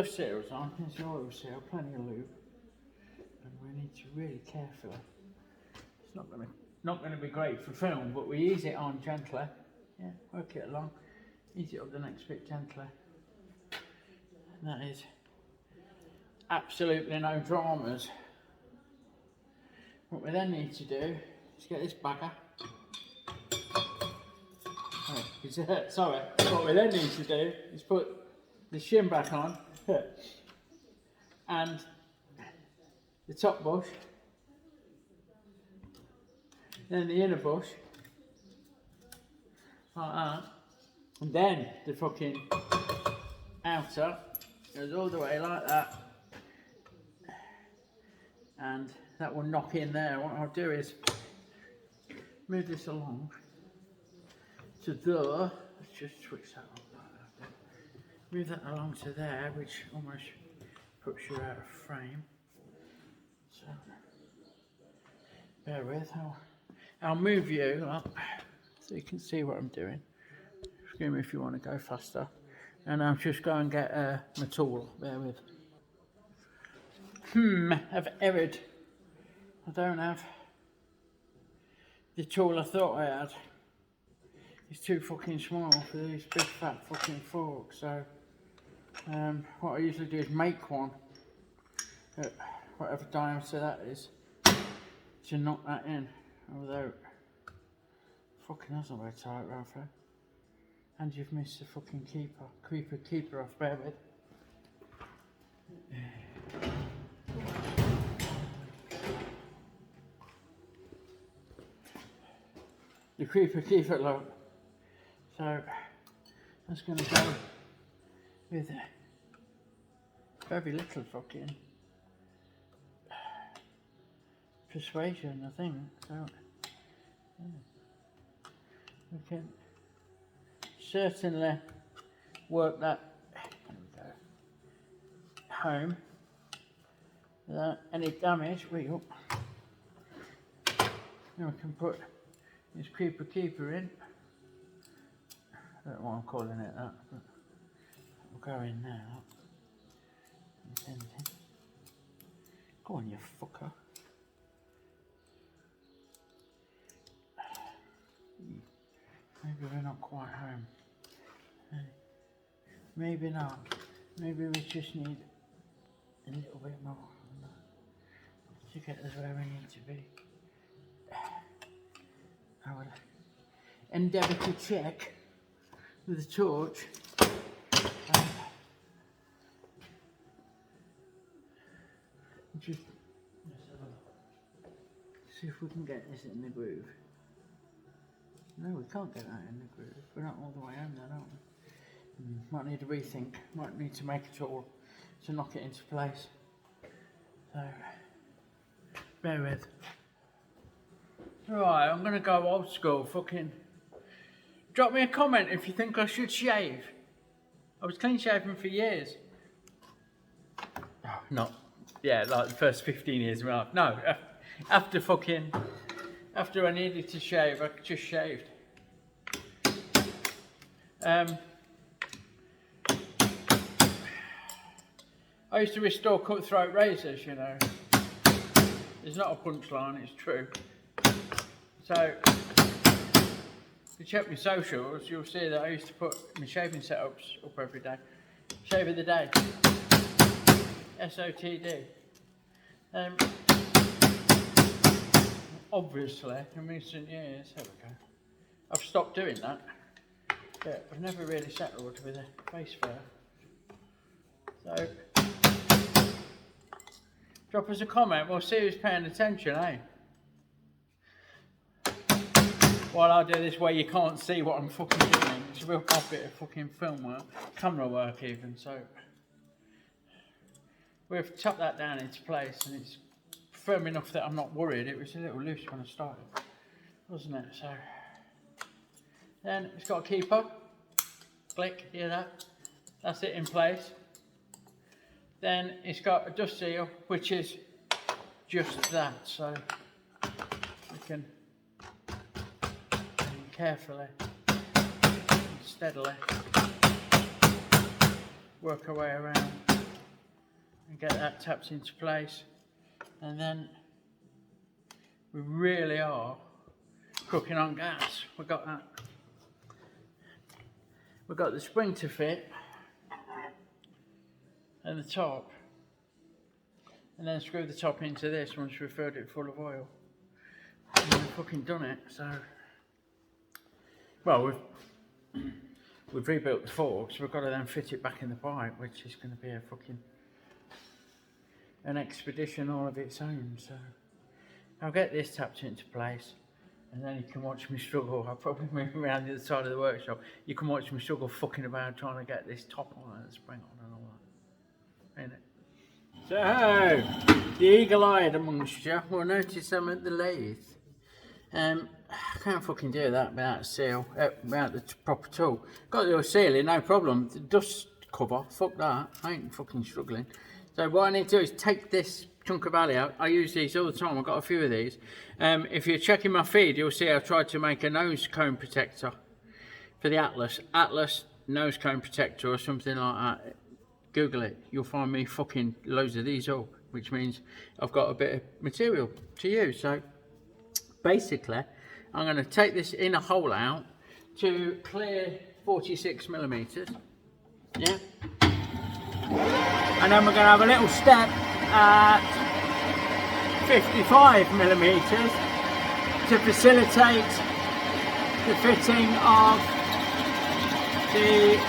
seals on. There's the oil seal, plenty of lube, and we need to really carefully. It's not gonna be great for film, but we ease it on gently. Yeah, work it along. Ease it up the next bit gently. And that is absolutely no dramas. What we then need to do is get this bagger. Sorry. What we then need to do is put the shim back on and the top bush, then the inner bush, like that, and then the fucking outer goes all the way like that, and that will knock in there. What I'll do is move this along to there. Let's just switch that on like that. Move that along to there, which almost puts you out of frame. So bear with. I'll move you up so you can see what I'm doing. Excuse me if you want to go faster. And I'll just go and get my tool. Bear with. I've erred. I don't have the tool I thought I had. It's too fucking small for these big fat fucking forks. So what I usually do is make one at whatever diameter that is to knock that in. Although fucking that's not very tight, Ralfy. And you've missed the fucking keeper off. Bear with. The keeper low. So that's going to go with very little fucking persuasion, I think. So yeah. We can certainly work that home without any damage. Then we can put this keeper in. I don't know why I'm calling it that, but we'll go in now. Go on, you fucker. Maybe we're not quite home. Maybe not. Maybe we just need a little bit more to get us where we need to be. I will endeavour to check with the torch. Just see if we can get this in the groove. No, we can't get that in the groove. We're not all the way home there, aren't we? Might need to rethink. Might need to make a tool to knock it into place. So, bear with. Right, I'm gonna go old school. Fucking drop me a comment if you think I should shave. I was clean shaven for years. Oh, not, yeah, like the first 15 years of my life. No, after I needed to shave, I just shaved. I used to restore cutthroat razors, you know. It's not a punchline, it's true. So, if you check my socials, you'll see that I used to put my shaving setups up every day. Shave of the day. SOTD. Obviously, in recent years, there we go, I've stopped doing that. But I've never really settled with a face fur. So, drop us a comment, we'll see who's paying attention, eh? While I do this where you can't see what I'm fucking doing, it's a real bit of fucking film work, camera work even, so. We've chopped that down into place and it's firm enough that I'm not worried. It was a little loose when I started, wasn't it? So, then it's got a keeper, click, hear that? That's it in place. Then it's got a dust seal, which is just that, so we can carefully and steadily work our way around get that tapped into place, and then we really are cooking on gas. We've got that. We've got the spring to fit and the top, and then screw the top into this once we've filled it full of oil. And we've fucking done it. So, well, we've rebuilt the forks. We've got to then fit it back in the pipe, which is going to be a fucking an expedition all of its own. So I'll get this tapped into place, and then you can watch me struggle. I'll probably move around the other side of the workshop. You can watch me struggle fucking about trying to get this top on and the spring on and all that. Ain't it? So, the eagle-eyed amongst you will notice I'm at the lathe. I can't fucking do that without a seal, without the proper tool. Got the sealing, no problem. The dust cover, fuck that. I ain't fucking struggling. So what I need to do is take this chunk of alley out. I use these all the time. I've got a few of these. If you're checking my feed, you'll see I've tried to make a nose cone protector for the Atlas nose cone protector or something like that. Google it. You'll find me fucking loads of these up, which means I've got a bit of material to use. So basically, I'm going to take this inner hole out to clear 46mm. Yeah. And then we're going to have a little step at 55mm to facilitate the fitting of the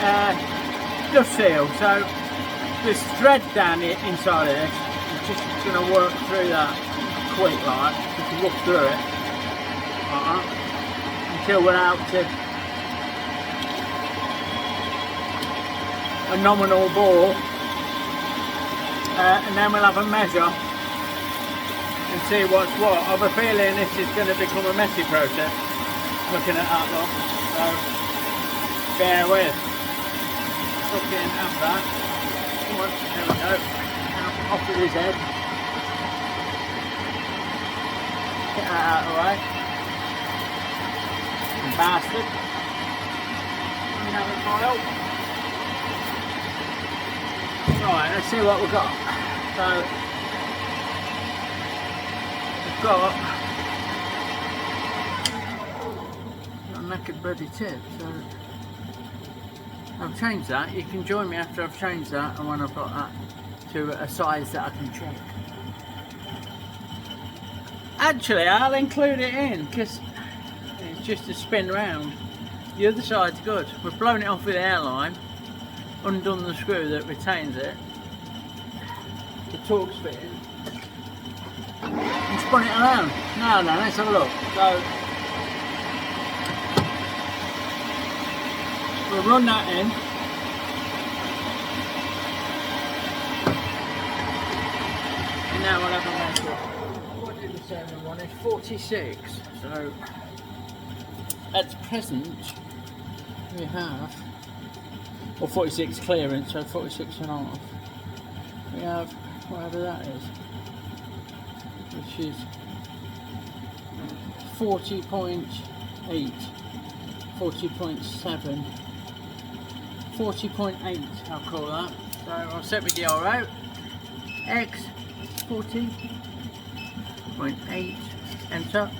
dust seal. So there's thread down the inside of this. I'm just going to work through that quick, like you can look through it until we're out to a nominal bore. And then we'll have a measure and see what's what. I have a feeling this is going to become a messy process, looking at that lot, so bear with. Fucking have that. Come on, there we go. Off with his head. Get that out of the way. Bastard. You have a file. Right, let's see what we've got. So, we've got a naked bloody tip. So, I've changed that. You can join me after I've changed that and when I've got that to a size that I can check. Actually, I'll include it in because it's just a spin round. The other side's good. We've blown it off with the airline. Undone the screw that retains it, the torque's fitting, and spun it around. Now then, let's have a look. So we'll run that in, and now we'll have a measure. What did we say we wanted? 46. So at present we have, or 46 clearance, so 46.5. We have whatever that is, which is 40.8, 40.7, 40.8, I'll call that. So I'll set my DR out, X 40.8, enter,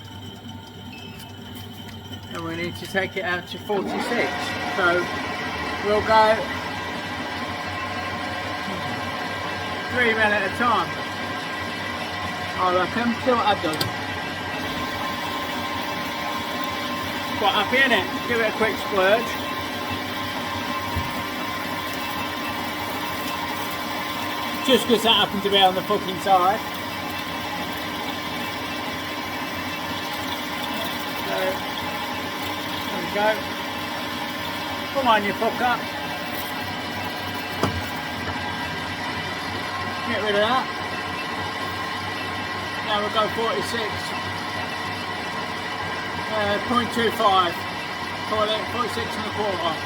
and we need to take it out to 46. So we'll go 3 men at a time, I reckon. See what that does. Quite happy, innit? Give it a quick splurge. Just because that happened to be on the fucking side. So, there we go. Come on, you fucker. Get rid of that. Now we'll go 46. 0.25. Call it 46.25.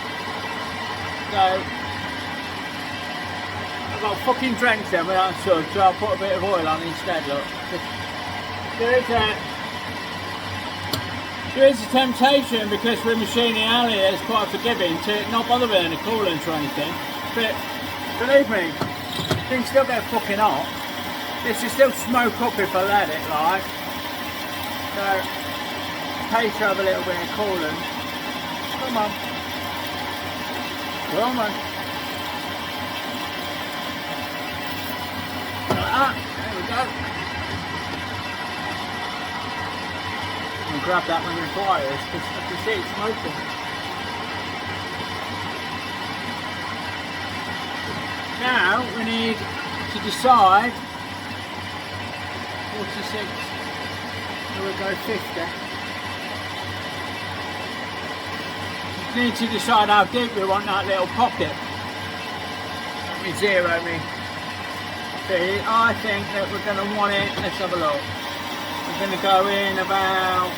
So I've got fucking drenched them without suds, so I'll put a bit of oil on instead. Look, there is a temptation, because we're machining alley, it's quite forgiving, to not bother with any coolants or anything. But believe me, Things still get fucking hot. This will still smoke up if I let it, like. So, pay to have a little bit of coolant. Come on. Come on. Like that. There we go. And grab that when it requires, because I can see it's smoking. Now we need to decide 46. So we'll go 50. We need to decide how deep we want that little pocket. Let me zero me. See, I think that we're going to want it. Let's have a look. We're going to go in about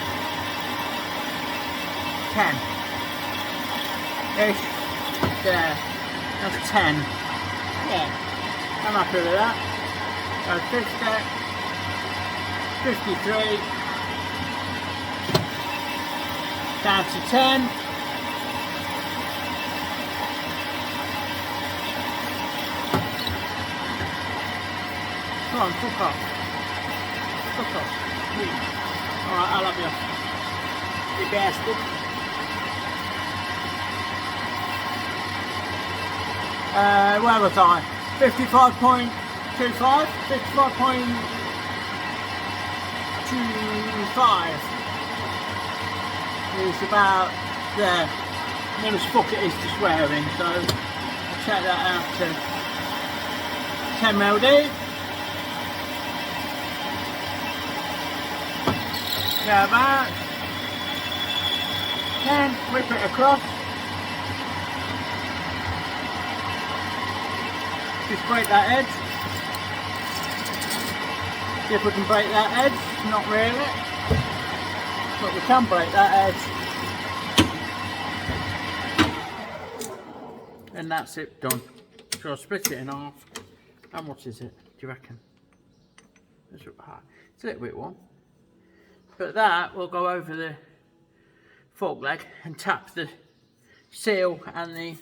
10 ish. There. That's 10. Yeah, I'm happy with that. So 50, 53, down to 10. Come on, fuck off. Fuck off. Alright, I love you. You bastard. Where was I? 55.25? 55.25 is about there. Not as fuck it is to swearing, so I'll check that out to 10 mld. Yeah, about 10, whip it across. Just break that edge. See if we can break that edge. Not really. But we can break that edge. And that's it, done. So I'll split it in half. How much is it, do you reckon? It's a little bit warm. But that will go over the fork leg and tap the seal and the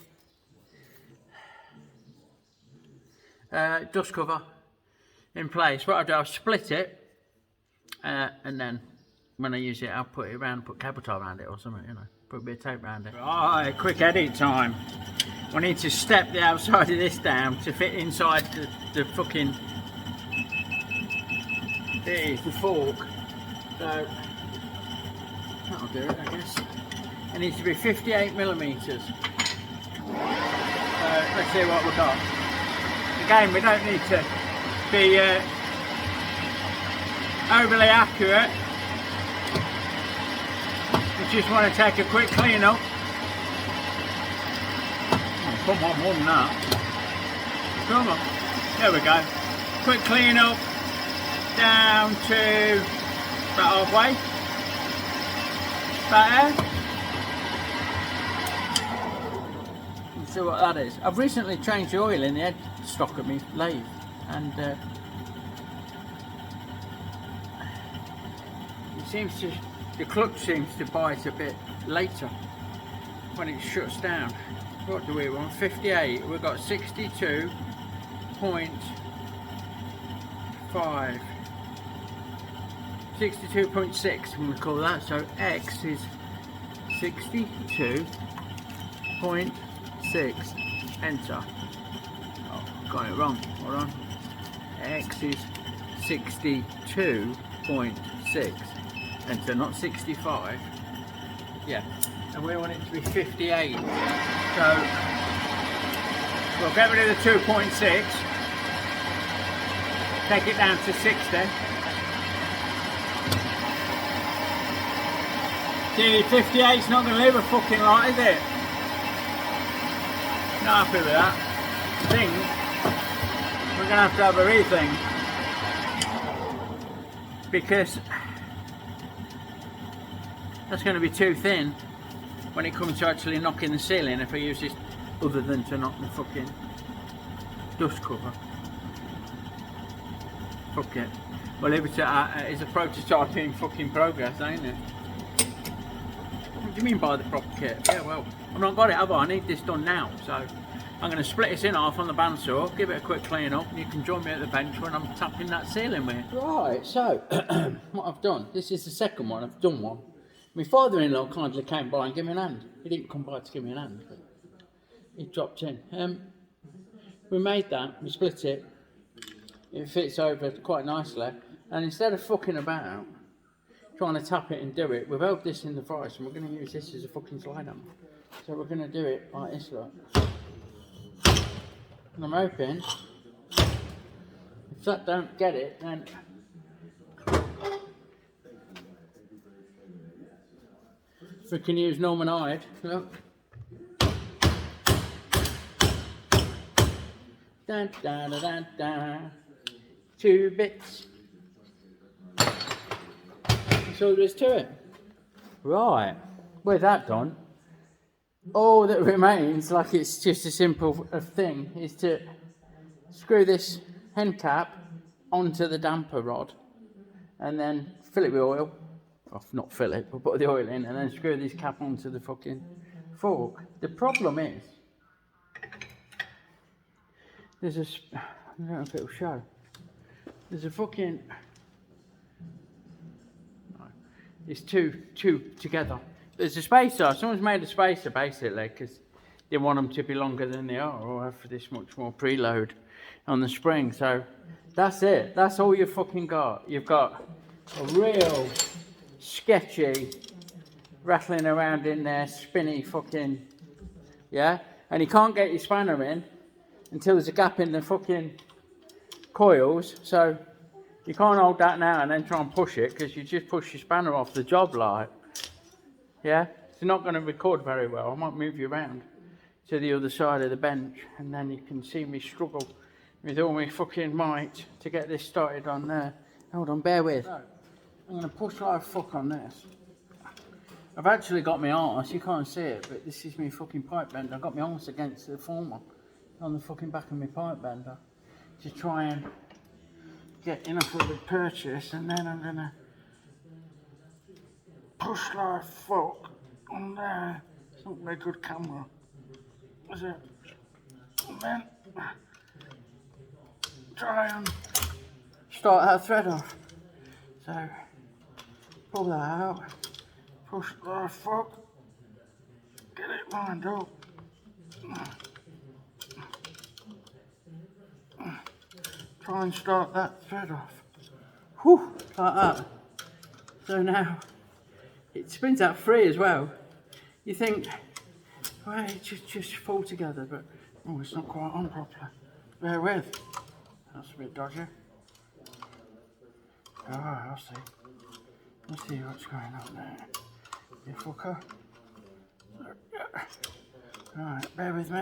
dust cover in place. What I'll do, I'll split it and then when I use it I'll put it around, put cable tie around it or something, you know, put a bit of tape around it. Right, quick edit time. I need to step the outside of this down to fit inside the fucking, it is the fork, so that'll do it I guess. It needs to be 58mm. So let's see what we've got. Again, we don't need to be overly accurate. We just want to take a quick clean up. Oh, come on, more than that. Come on. There we go. Quick clean up down to about halfway. About there. See what that is. I've recently changed the oil in the headstock of my lathe, and it seems to, the clutch seems to bite a bit later when it shuts down. What do we want? 58. We've got 62.5. 62.6 we call that. So X is 62.6. Enter. Oh, got it wrong. Hold on. X is 62.6. Enter, not 65. Yeah. And we want it to be 58. So we'll get rid of the 2.6. Take it down to 60. See, 58's not going to live a fucking lot, is it? Not happy with that. I think we're going to have a rethink, because that's going to be too thin when it comes to actually knocking the ceiling if I use this other than to knock the fucking dust cover. Fuck it. Well, leave it to that. It's a prototype in fucking progress, ain't it? What do you mean by the proper kit? Yeah, well, I've not got it, have I? I need this done now, so I'm going to split this in half on the bandsaw, give it a quick clean up, and you can join me at the bench when I'm tapping that ceiling with it. Right, so what I've done, this is the second one, I've done one. My father-in-law kindly came by and gave me an hand. He didn't come by to give me an hand, but he dropped in. We made that, we split it, it fits over quite nicely, and instead of fucking about, trying to tap it and do it, we've held this in the vise and we're going to use this as a fucking slide hammer. So we're going to do it like this, look. And I'm hoping, if that don't get it, then we can use Norman Hyde, look. Da, da, da, da, da. 2 bits. That's all there is to it. Right, with that done, all that remains, like it's just a simple thing, is to screw this end cap onto the damper rod and then fill it with oil. Well, not fill it, but put the oil in and then screw this cap onto the fucking fork. The problem is, there's a, I don't know if it'll show, there's a fucking, no, it's two together. There's a spacer, someone's made a spacer basically because they want them to be longer than they are or have this much more preload on the spring. So that's it, that's all you've fucking got. You've got a real sketchy, rattling around in there, spinny fucking, yeah? And you can't get your spanner in until there's a gap in the fucking coils, so you can't hold that now and then try and push it because you just push your spanner off the job like. Yeah, it's not going to record very well. I might move you around to the other side of the bench and then you can see me struggle with all my fucking might to get this started on there. Hold on, bear with. So, I'm going to push like fuck on this. I've actually got my arse, you can't see it, but this is my fucking pipe bender. I've got my arse against the former on the fucking back of my pipe bender to try and get enough of the purchase, and then I'm going to push like fuck on there. It's not very good camera, is it? And then try and start that thread off. So pull that out, push like fuck, get it lined up. Try and start that thread off. Whew, like that. So now it spins out free as well. You think, well, it just fall together, but oh, it's not quite on properly. Bear with. That's a bit dodgy. Oh, I'll see. Let's see what's going on there. You fucker. Right, bear with me.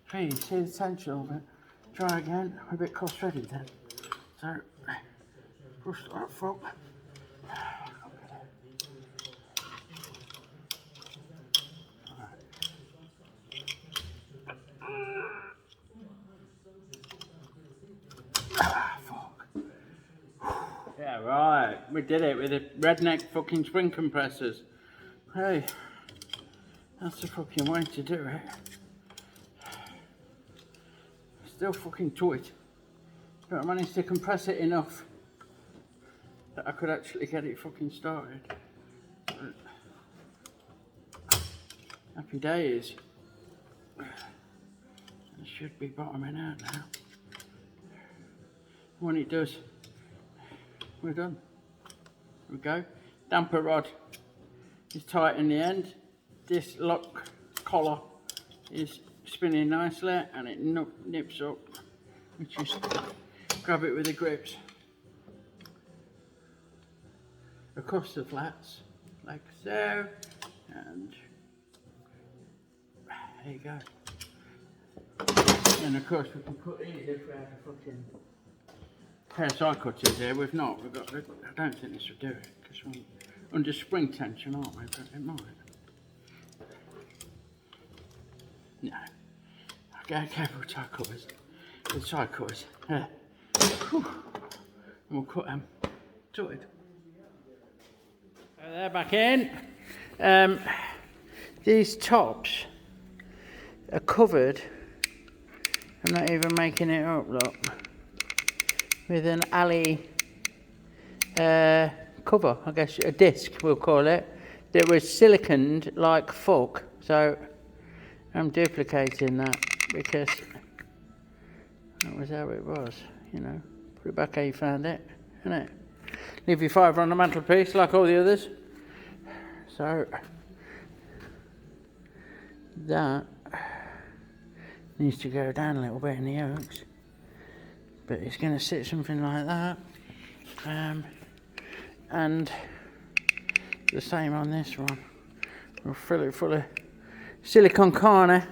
Please, see the tension of it. Try again. We're a bit cost ready then. So, push that fuck. Yeah, right. We did it with the redneck fucking spring compressors. Hey, that's the fucking way to do it. Still fucking tight, but I managed to compress it enough that I could actually get it fucking started. But happy days. It should be bottoming out now. When it does, we're done. There we go. Damper rod is tight in the end. This lock collar is spinning nicely and it nips up. We just grab it with the grips across the flats like so, and there you go. And of course we can put these if we had a fucking pair of side cutters here. We've not. We've got. I don't think this will do it because we're under spring tension, aren't we? But it might. No. Okay, careful with tie cutters. With side cutters. Yeah. Whew. And we'll cut them. Sorted. So they're back in. These tops are covered, I'm not even making it up, look, with an alley cover, I guess, a disc we'll call it, that was siliconed like fuck. So I'm duplicating that because that was how it was, you know. Put it back how you found it, innit? Leave your fiver on the mantelpiece like all the others. So that needs to go down a little bit in the yolks, but it's going to sit something like that. And the same on this one. We'll fill it full of silicone carne.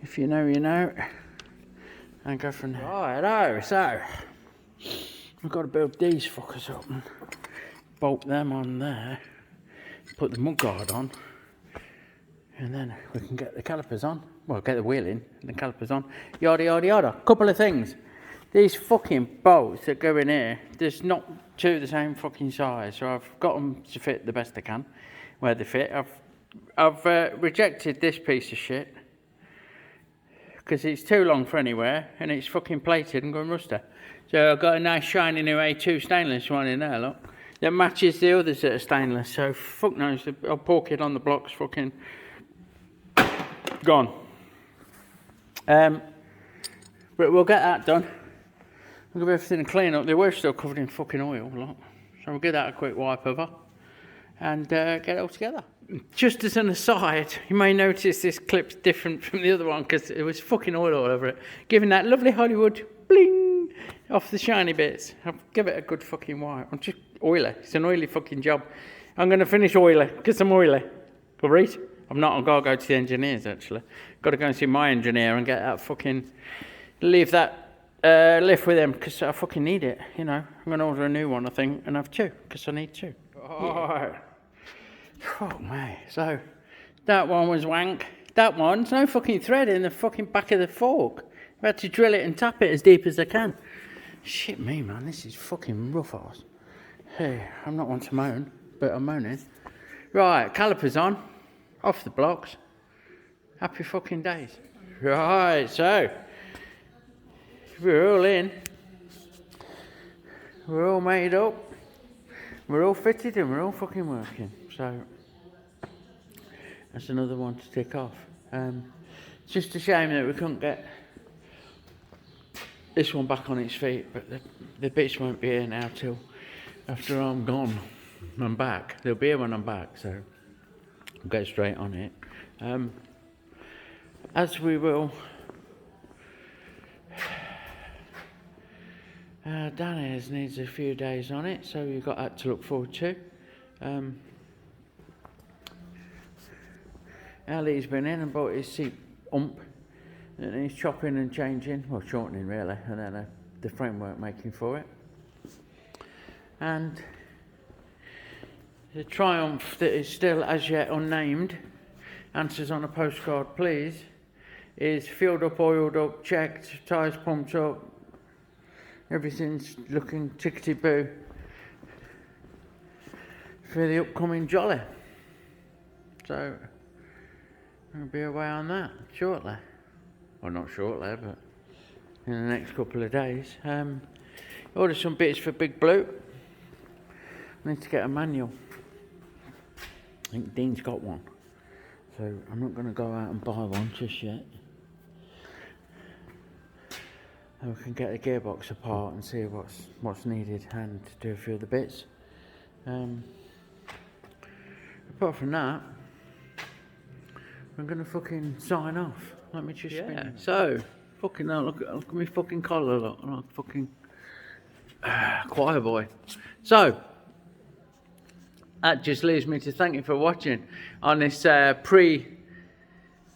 If you know, you know. And go from there. Righto, so we've got to build these fuckers up and bolt them on there. Put the mudguard on. And then we can get the calipers on. Well, get the wheel in and the calipers on. Yada, yada, yada. Couple of things. These fucking bolts that go in here, there's not two the same fucking size. So I've got them to fit the best I can, where they fit. I've rejected this piece of shit because it's too long for anywhere and it's fucking plated and going rusty. So I've got a nice shiny new A2 stainless one in there, look, that matches the others that are stainless. So fuck knows, I'll pork it on the blocks, fucking gone. But we'll get that done. We'll give everything a clean up. They were still covered in fucking oil, look. So we'll give that a quick wipe over and get it all together. Just as an aside, you may notice this clip's different from the other one because it was fucking oil all over it, giving that lovely Hollywood bling off the shiny bits. I'll give it a good fucking wipe. I'm just oily. It's an oily fucking job. I'm going to finish oily because I'm oily. All right? I'm not. I've got to go to the engineers, actually. Got to go and see my engineer and get that fucking... leave that lift with him because I fucking need it, you know. I'm going to order a new one, I think, and have two because I need two. Oh, fuck me. So, that one was wank. That one's no fucking thread in the fucking back of the fork. I've had to drill it and tap it as deep as I can. Shit me, man. This is fucking rough ass. Hey, I'm not one to moan, but I'm moaning. Right, calipers on. Off the blocks. Happy fucking days. Right, so... we're all in. We're all made up. We're all fitted and we're all fucking working. So that's another one to tick off. It's just a shame that we couldn't get this one back on its feet, but the bits won't be here now till after I'm gone. I'm back. They'll be here when I'm back, so I'll get straight on it. As we will. Danny's needs a few days on it, so you've got that to look forward to. Ali's been in and bought his seat ump, and he's chopping and changing, well, shortening really, and then the framework making for it. And the Triumph that is still as yet unnamed, answers on a postcard please, is filled up, oiled up, checked, tyres pumped up, everything's looking tickety-boo for the upcoming jolly. So, I'll be away on that shortly. Well, not shortly, but in the next couple of days. Ordered some bits for Big Blue. I need to get a manual. I think Dean's got one. So, I'm not going to go out and buy one just yet. And we can get the gearbox apart and see what's needed and do a few of the bits. Apart from that, I'm gonna fucking sign off. Let me just spin. So, fucking hell, look at me fucking collar, look, like fucking choir boy. So, that just leaves me to thank you for watching on this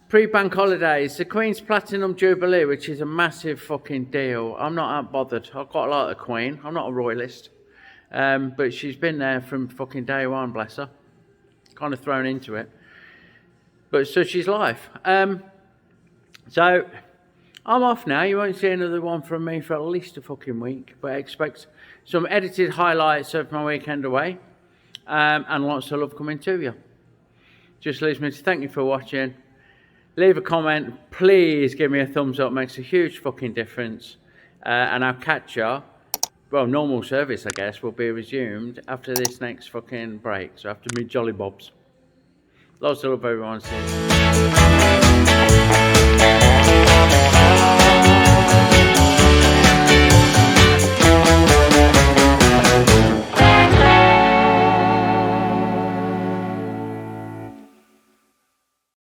pre-bank holidays, the Queen's Platinum Jubilee, which is a massive fucking deal. I'm not that bothered. I quite like the Queen. I'm not a royalist. But she's been there from fucking day one, bless her. Kind of thrown into it. But so she's life. So I'm off now. You won't see another one from me for at least a fucking week. But I expect some edited highlights of my weekend away. And lots of love coming to you. Just leaves me to thank you for watching. leave a comment. Please give me a thumbs up. Makes a huge fucking difference. And I'll catch you. Well, normal service, I guess, will be resumed after this next fucking break. So after me jolly bobs. Lots of love, everyone. See you.